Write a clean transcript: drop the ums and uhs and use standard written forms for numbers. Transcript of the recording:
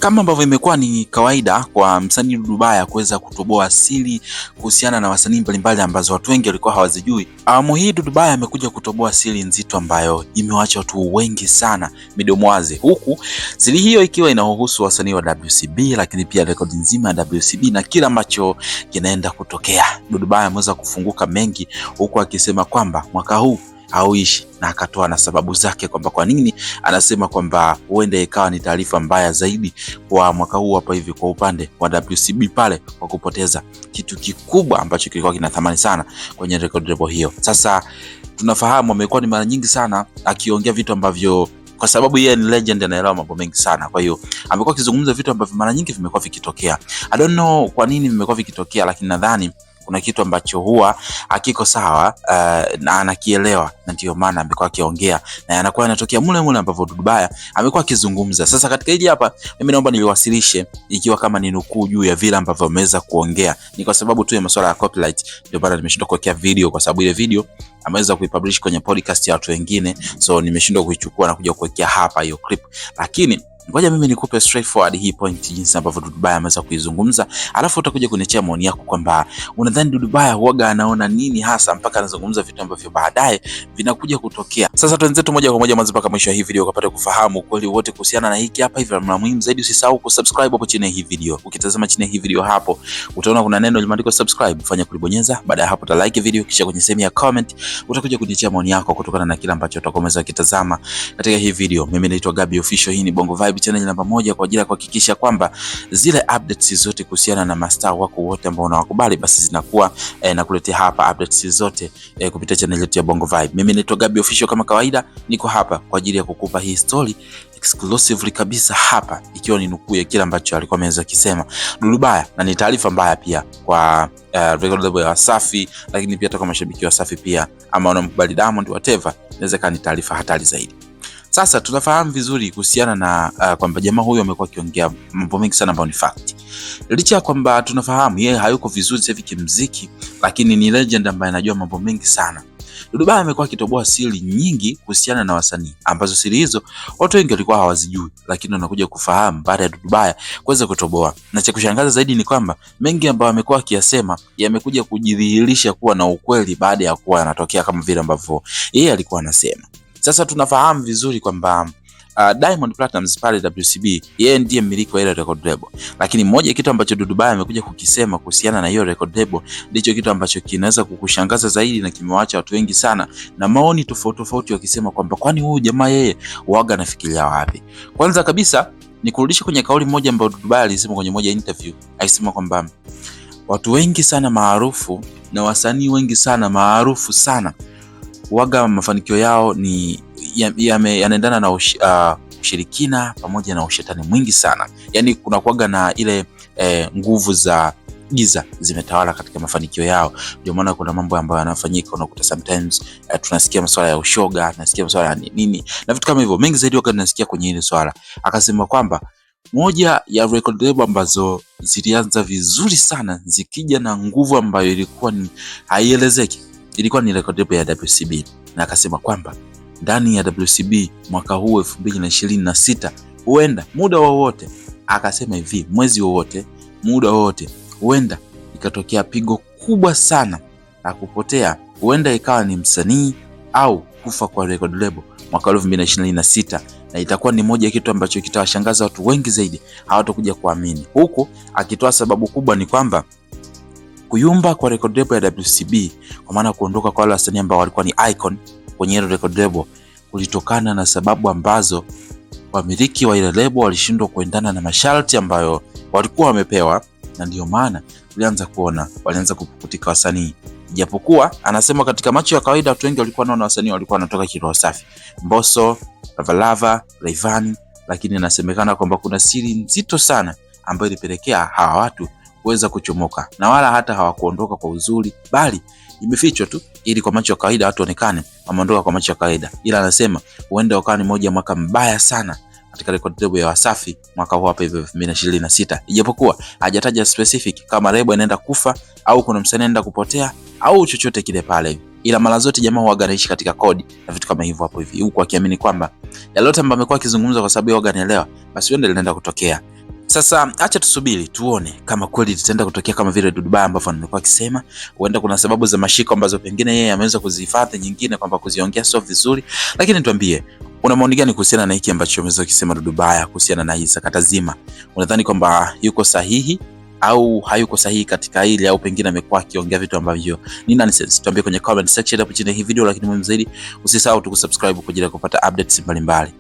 Kama ambavyo imekuwa ni kawaida kwa msanii Dudu Baya kuweza kutoboa siri kuhusiana na wasanii mbalimbali ambazo watu wengi walikuwa hawazijui, awamu hii Dudu Baya amekuja kutoboa siri nzito ambayo imewaacha watu wengi sana midomo wazi, huku siri hiyo ikiwa inahusu wasanii wa WCB, lakini pia rekodi nzima ya WCB na kila ambacho kinaenda kutokea. Dudu Baya ameweza kufunguka mengi, huku akisema kwamba mwaka huu hauishi, na akatoa na sababu zake kwamba kwa nini anasema kwamba huenda ikawa ni taarifa mbaya zaidi kwa mwaka huu hapa hivi kwa upande wa WCB pale, kwa kupoteza kitu kikubwa ambacho kilikuwa kina thamani sana kwenye record label hiyo. Sasa tunafahamu amekuwa ni mara nyingi sana akiongea vitu ambavyo, kwa sababu yeye ni legend, anaelewa mambo mengi sana. Kwa hiyo amekuwa akizungumza vitu ambavyo mara nyingi vimekuwa vikitokea. I don't know kwa nini vimekuwa vikitokea, lakini nadhani kuna kitu ambacho huwa hakiko sawa na anakielewa, na ndio maana amekuwa akiongea na anakuwa anatokea mule mule ambapo Dudu Baya amekuwa akizungumza. Sasa katika hili hapa mimi naomba niliwasilishe ikiwa kama ni nukuu juu ya vile ambavyo ameweza kuongea. Ni kwa sababu tu ya masuala ya copyright ndio bado nimeshindwa kuwekea video, kwa sababu ile video ameweza kuipublish kwenye podcast ya watu wengine, so nimeshindwa kuichukua na kuja kuwekea hapa hiyo clip. Lakini ngoja mimi nikupe straightforward hii point jinsi ambavyo Dudu Baya ameweza kuizungumza, alafu utakuja kuniachia maoni yako kwamba unadhani Dudu Baya huaga anaona nini hasa mpaka anazungumza vitu ambavyo baadaye vinakuja kutokea. Sasa tuanze tu moja kwa moja mwanzo mpaka mwisho wa hii video ukapata kufahamu ukweli wote kuhusiana na hiki hapa hivi. Na muhimu zaidi, usisahau kusubscribe hapo chini ya hii video. Ukitazama chini ya hii video hapo utaona kuna neno limeandikwa subscribe, fanya kulibonyeza. Baada ya hapo uta like video, kisha kwenye sehemu ya comment utakuja kuniachia maoni yako kutokana na kila ambacho utakomeza kitazama katika hii video. Mimi naitwa Gabby Official, hii ni Bongo Vibe channel namba moja kwa ajili ya kuhakikisha kwamba zile updates zote kuhusiana na mastaa wako wote ambao unawakubali basi zinakuwa nakuletea hapa updates zote kupitia channel yetu ya Bongo Vibe. Mimi naitwa Gabby Official, kama kawaida niko hapa kwa ajili ya kukupa hii story exclusively kabisa hapa, ikiwa ni nukuu ya kile ambacho alikuwa ameweza kusema Dudu Baya, na ni taarifa mbaya pia kwa record label ya Wasafi, lakini pia toka mashabiki wa Wasafi pia, ama wanamkubali Diamond whatever, inaweza kuwa ni taarifa hatari zaidi. Sasa tunafahamu vizuri kuhusiana na kwamba jamaa huyo amekuwa akiongea mambo mengi sana ambayo ni fact. Licha ya kwamba tunafahamu yeye hayuko vizuri sasa hivi kimuziki, lakini ni legend ambaye anajua mambo mengi sana. Dudu Baya amekuwa akitoboa siri nyingi kuhusiana na wasanii, ambazo siri hizo watu wengi walikuwa hawazijui, lakini wanakuja kufahamu baada ya Dudu Baya kuweza kutoboa. Na cha kushangaza zaidi ni kwamba mengi ambayo amekuwa akiyasema yamekuja kujidhihirisha kuwa na ukweli baada ya kuwa yanatokea kama vile ambavyo yeye alikuwa anasema. Sasa tunafahamu vizuri kwamba Diamond Platnumz pale WCB yeye ndiye mmiliki wa ile record label, lakini moja kitu ambacho Dudu Baya amekuja kukisema kuhusiana na hiyo record label ndicho kitu ambacho kinaweza kukushangaza zaidi na kimewaacha watu wengi sana na maoni tofauti tofauti, wakisema kwamba kwani huyu jamaa yeye huaga anafikiria wapi. Kwanza kabisa ni kurudisha kwenye kauli moja ambayo Dudu Baya alisema kwenye moja interview, alisema kwamba watu wengi sana maarufu na wasanii wengi sana maarufu sana waga mafanikio yao ni yanaendana na ushirikina pamoja na ushetani mwingi sana. Yani kuna kuaga na ile nguvu za giza zimetawala katika mafanikio yao. Ndio maana kuna mambo ambayo yanafanyika, unakuta sometimes tunasikia masuala ya ushoga, tunasikia masuala ya nini na vitu kama hivyo mengi zaidi wakati tunasikia kwenye ile swala. Akasema kwamba moja ya record label ambazo zilianza vizuri sana zikija na nguvu ambayo ilikuwa ni haielezeki ilikuwa ni record label ya WCB, na akasema kwamba ndani ya WCB mwaka huu 2026 huenda muda wowote, akasema hivi mwezi wowote, muda wowote, huenda ikatokea pigo kubwa sana la kupotea, huenda ikawa ni msanii au kufa kwa record label mwaka 2026, na itakuwa ni moja ya kitu ambacho kitawashangaza watu wengi zaidi, hawatakuja kuamini. Huko akitoa sababu kubwa ni kwamba kuyumba kwa record label ya WCB, kwa maana kuondoka kwa wale wasanii ambao walikuwa ni icon kwenye ile record label, kulitokana na sababu ambazo wamiliki wa ile label walishindwa kuendana na masharti ambayo walikuwa wamepewa, na ndio maana walianza kupukutika wasanii. Japokuwa anasema katika macho ya kawaida watu wengi walikuwa wanaona wasanii walikuwa wanatoka kiroho safi, Mbosso, Lavalava, Rayvanny, lakini inasemekana kwamba kuna siri nzito sana ambayo ilipelekea hawa watu kuweza kuchomoka, na wala hata hawakuondoka kwa uzuri, bali imefichwa tu ili kwa macho ya kawaida watu waonekane wameondoka kwa macho ya kawaida. Ila anasema huenda ukawa ni moja mwaka mbaya sana katika record label ya Wasafi mwaka huu hapa hivi 2026, ijapokuwa hajataja specific kama label inaenda kufa au kuna msanii anaenda kupotea au chochote kile pale, ila mara zote jamaa huaga anaishi katika kodi na vitu kama hivyo hapo hivi, huku akiamini kwamba yale yote ambayo amekuwa akizungumza kwa sababu huaga anaelewa basi huenda linaenda kutokea. Sasa acha tusubiri tuone kama kweli tutaenda kutokea kama vile Dudubaya ambavyo amekuwa akisema. Huenda kuna sababu za mashiko ambazo pengine yeye ameweza kuzihifadhi, nyingine kwamba kuziongea sio vizuri, lakini tuambie una maoni gani kuhusiana na hiki ambacho ameweza kusema Dudubaya kuhusiana na hii sakata zima? Unadhani kwamba yuko sahihi au hayuko sahihi katika hili, au pengine amekuwa akiongea vitu ambavyo ni nonsense? Tuambie kwenye comment section hapo chini hii video, lakini muhimu zaidi usisahau tu kusubscribe kwa ajili ya kupata updates mbalimbali.